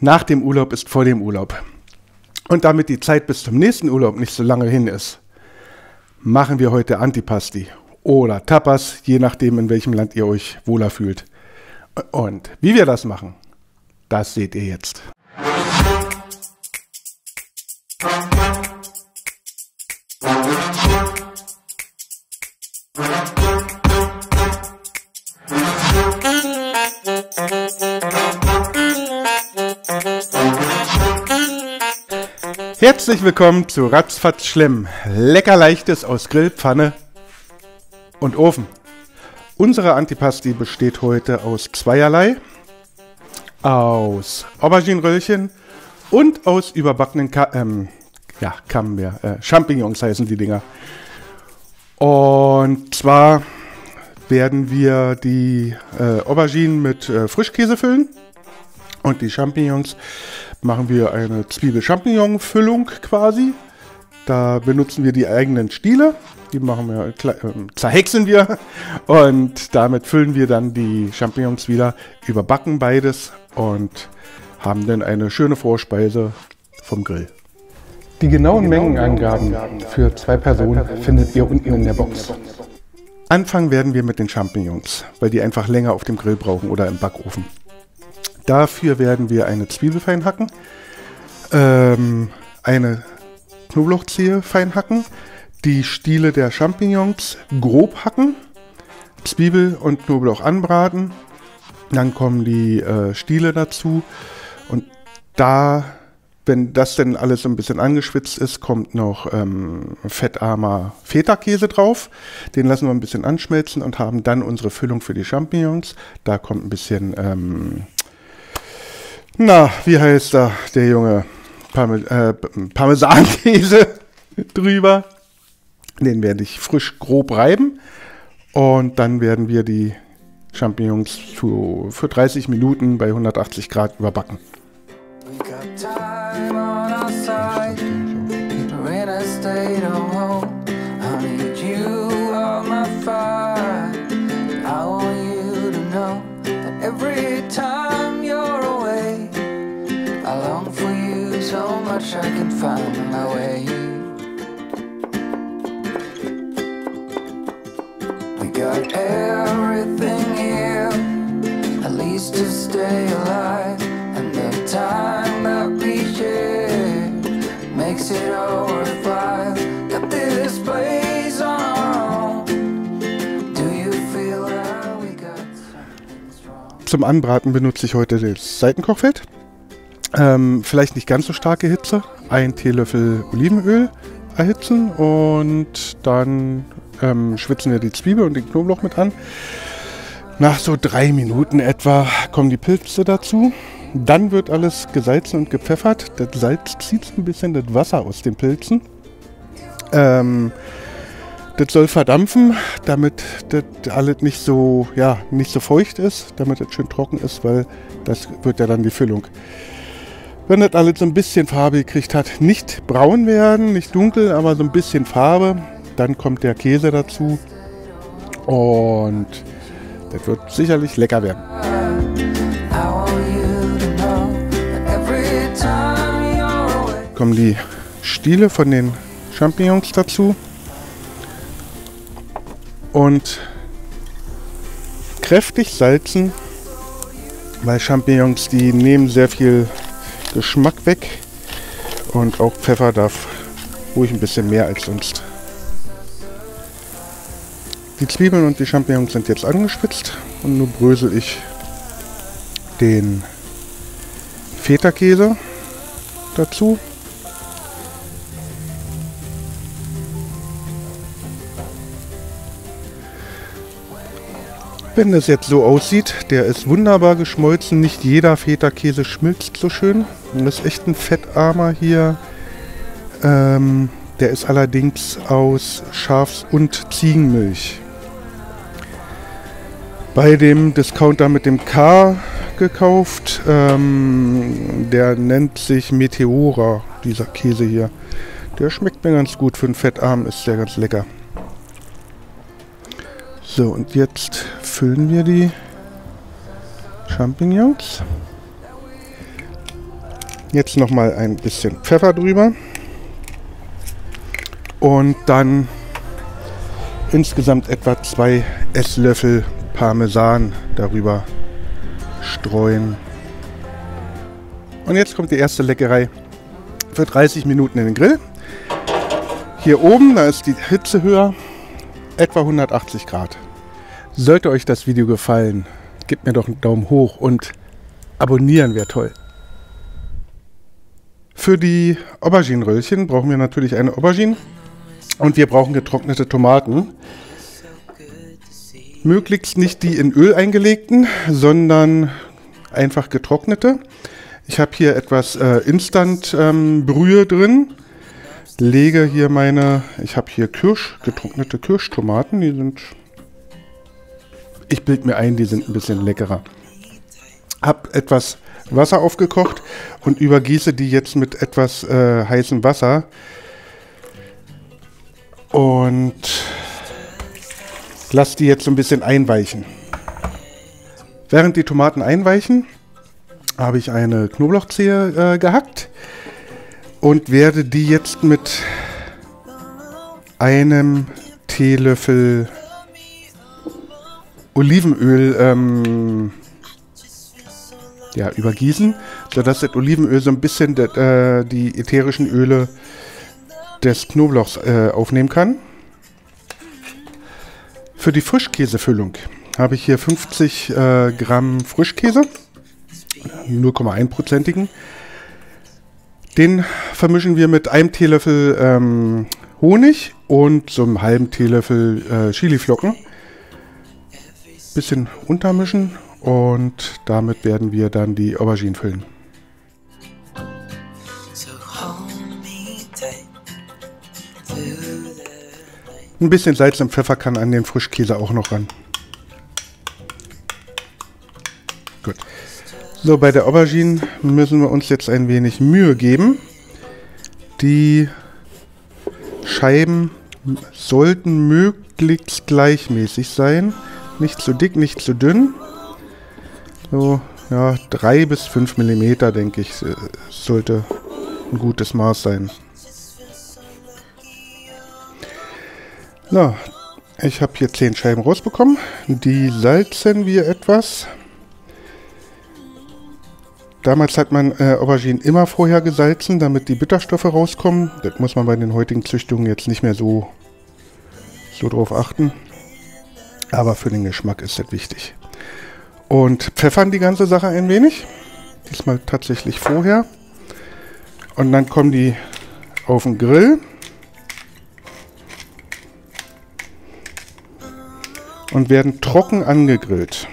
Nach dem Urlaub ist vor dem Urlaub. Und damit die Zeit bis zum nächsten Urlaub nicht so lange hin ist, machen wir heute Antipasti oder Tapas, je nachdem, in welchem Land ihr euch wohler fühlt. Und wie wir das machen, das seht ihr jetzt. Herzlich willkommen zu Ratzfatz Schlemm. Lecker Leichtes aus Grill, Pfanne und Ofen. Unsere Antipasti besteht heute aus zweierlei. Aus Auberginenröllchen und aus überbackenen Champignons heißen die Dinger. Und zwar werden wir die Auberginen mit Frischkäse füllen und die Champignons machen wir eine Zwiebel-Champignon-Füllung quasi. Da benutzen wir die eigenen Stiele, die machen wir, zerhäckseln wir und damit füllen wir dann die Champignons wieder, überbacken beides und haben dann eine schöne Vorspeise vom Grill. Die genauen Mengenangaben für 2 Personen findet ihr unten in der Box. Anfangen werden wir mit den Champignons, weil die einfach länger auf dem Grill brauchen oder im Backofen. Dafür werden wir eine Zwiebel fein hacken, eine Knoblauchzehe fein hacken, die Stiele der Champignons grob hacken, Zwiebel und Knoblauch anbraten, dann kommen die Stiele dazu und da, wenn das denn alles so ein bisschen angeschwitzt ist, kommt noch fettarmer Feta-Käse drauf. Den lassen wir ein bisschen anschmelzen und haben dann unsere Füllung für die Champignons. Da kommt ein bisschen, wie heißt der junge Parmesankäse drüber. Den werde ich frisch grob reiben. Und dann werden wir die Champignons für 30 Minuten bei 180 Grad überbacken. I can find my way. We got everything here, at least to stay alive. And the time that we share makes it all worthwhile. Got this place on our own. Do you feel that we got something strong? Zum Anbraten benutze ich heute das Seitenkochfeld. Vielleicht nicht ganz so starke Hitze. 1 Teelöffel Olivenöl erhitzen und dann schwitzen wir die Zwiebel und den Knoblauch mit an. Nach so 3 Minuten etwa kommen die Pilze dazu. Dann wird alles gesalzen und gepfeffert. Das Salz zieht ein bisschen das Wasser aus den Pilzen. Das soll verdampfen, damit das alles nicht so feucht ist, damit es schön trocken ist, weil das wird ja dann die Füllung. Wenn das alles so ein bisschen Farbe gekriegt hat, nicht braun werden, nicht dunkel, aber so ein bisschen Farbe, dann kommt der Käse dazu und das wird sicherlich lecker werden. Kommen die Stiele von den Champignons dazu und kräftig salzen, weil Champignons, die nehmen sehr viel Geschmack weg und auch Pfeffer darf ruhig ein bisschen mehr als sonst. Die Zwiebeln und die Champignons sind jetzt angespitzt und nun brösel ich den Feta-Käse dazu. Wenn das jetzt so aussieht, der ist wunderbar geschmolzen. Nicht jeder Feta-Käse schmilzt so schön. Das ist echt ein fettarmer hier. Der ist allerdings aus Schafs- und Ziegenmilch. Bei dem Discounter mit dem K gekauft. Der nennt sich Meteora, dieser Käse hier. Der schmeckt mir ganz gut. Für einen Fettarm ist der ganz lecker. So, und jetzt füllen wir die Champignons. Jetzt nochmal ein bisschen Pfeffer drüber. Und dann insgesamt etwa 2 Esslöffel Parmesan darüber streuen. Und jetzt kommt die erste Leckerei für 30 Minuten in den Grill. Hier oben, da ist die Hitze höher, etwa 180 Grad. Sollte euch das Video gefallen, gebt mir doch einen Daumen hoch und abonnieren wäre toll. Für die Auberginenröllchen brauchen wir natürlich eine Aubergine und wir brauchen getrocknete Tomaten. Möglichst nicht die in Öl eingelegten, sondern einfach getrocknete. Ich habe hier etwas Instant-Brühe drin. Lege hier ich habe hier getrocknete Kirschtomaten, die sind, ich bilde mir ein, die sind ein bisschen leckerer. Habe etwas Wasser aufgekocht und übergieße die jetzt mit etwas heißem Wasser. Und lasse die jetzt so ein bisschen einweichen. Während die Tomaten einweichen, habe ich eine Knoblauchzehe gehackt und werde die jetzt mit einem Teelöffel Olivenöl übergießen, sodass das Olivenöl so ein bisschen die ätherischen Öle des Knoblauchs aufnehmen kann. Für die Frischkäsefüllung habe ich hier 50 Gramm Frischkäse, 0,1%igen. Den vermischen wir mit einem Teelöffel Honig und so einem halben Teelöffel Chiliflocken. Bisschen untermischen und damit werden wir dann die Auberginen füllen. Ein bisschen Salz und Pfeffer kann an den Frischkäse auch noch ran. Gut. So, bei der Aubergine müssen wir uns jetzt ein wenig Mühe geben. Die Scheiben sollten möglichst gleichmäßig sein. Nicht zu dick, nicht zu dünn. So, ja, 3 bis 5 mm, denke ich, sollte ein gutes Maß sein. So, ich habe hier 10 Scheiben rausbekommen. Die salzen wir etwas. Damals hat man Auberginen immer vorher gesalzen, damit die Bitterstoffe rauskommen. Das muss man bei den heutigen Züchtungen jetzt nicht mehr so drauf achten. Aber für den Geschmack ist das wichtig. Und pfeffern die ganze Sache ein wenig. Diesmal tatsächlich vorher. Und dann kommen die auf den Grill. Und werden trocken angegrillt.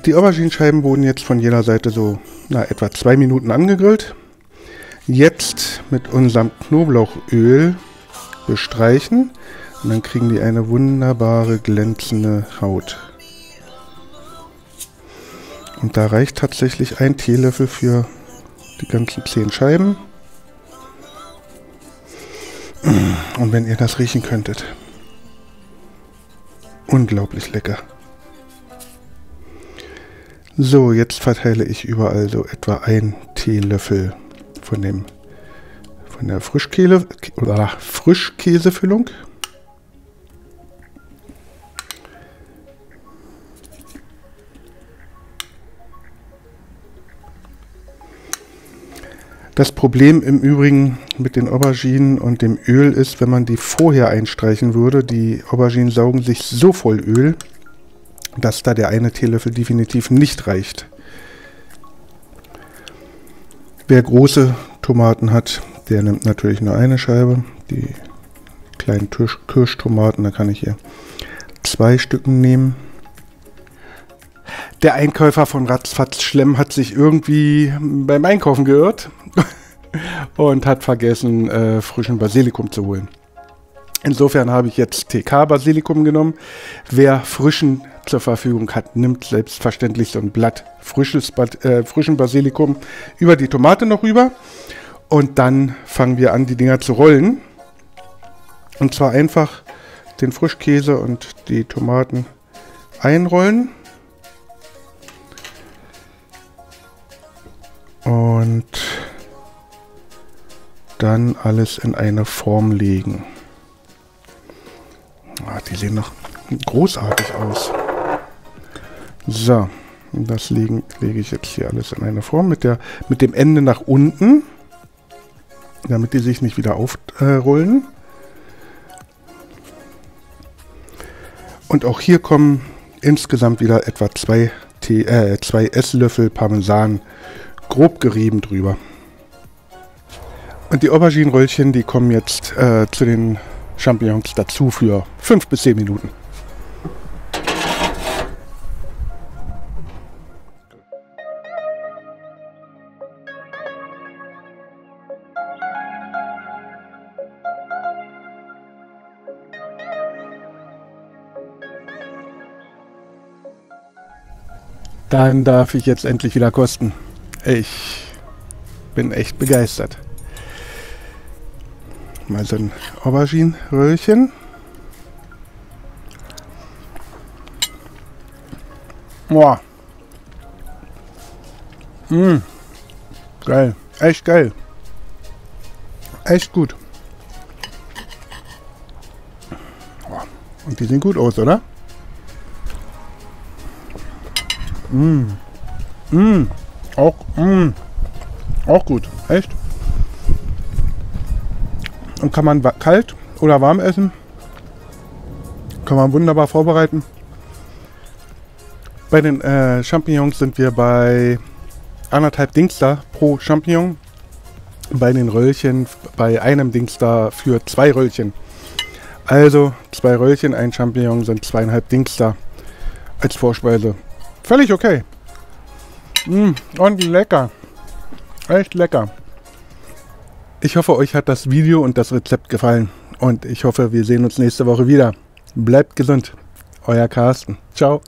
Die Auberginenscheiben wurden jetzt von jeder Seite so etwa 2 Minuten angegrillt. Jetzt mit unserem Knoblauchöl bestreichen und dann kriegen die eine wunderbare glänzende Haut. Und da reicht tatsächlich ein Teelöffel für die ganzen 10 Scheiben. Und wenn ihr das riechen könntet. Unglaublich lecker. So, jetzt verteile ich überall so etwa 1 Teelöffel von der Frischkäsefüllung. Das Problem im Übrigen mit den Auberginen und dem Öl ist, wenn man die vorher einstreichen würde, die Auberginen saugen sich so voll Öl, dass da der eine Teelöffel definitiv nicht reicht. Wer große Tomaten hat, der nimmt natürlich nur eine Scheibe. Die kleinen Kirschtomaten, da kann ich hier 2 Stücken nehmen. Der Einkäufer von Ratzfatz Schlemm hat sich irgendwie beim Einkaufen geirrt und hat vergessen, frischen Basilikum zu holen. Insofern habe ich jetzt TK-Basilikum genommen. Wer frischen zur Verfügung hat, nimmt selbstverständlich so ein Blatt frischen Basilikum über die Tomate noch rüber. Und dann fangen wir an, die Dinger zu rollen. Und zwar einfach den Frischkäse und die Tomaten einrollen. Und dann alles in eine Form legen. Ah, die sehen noch großartig aus. So, das lege ich jetzt hier alles in eine Form mit dem Ende nach unten, damit die sich nicht wieder aufrollen. Und auch hier kommen insgesamt wieder etwa 2 Esslöffel Parmesan grob gerieben drüber. Und die Auberginenröllchen, die kommen jetzt zu den Champignons dazu für 5 bis 10 Minuten. Dann darf ich jetzt endlich wieder kosten. Ich bin echt begeistert. Mal so ein Auberginenröllchen. Boah. Geil. Echt geil. Echt gut. Und die sehen gut aus, oder? Auch gut. Echt. Und kann man kalt oder warm essen. Kann man wunderbar vorbereiten. Bei den Champignons sind wir bei 1,5 Dingster pro Champignon. Bei den Röllchen bei einem Dingster für 2 Röllchen. Also 2 Röllchen, ein Champignon sind 2,5 Dingster als Vorspeise. Völlig okay. Und lecker. Echt lecker. Ich hoffe, euch hat das Video und das Rezept gefallen. Und ich hoffe, wir sehen uns nächste Woche wieder. Bleibt gesund. Euer Carsten. Ciao.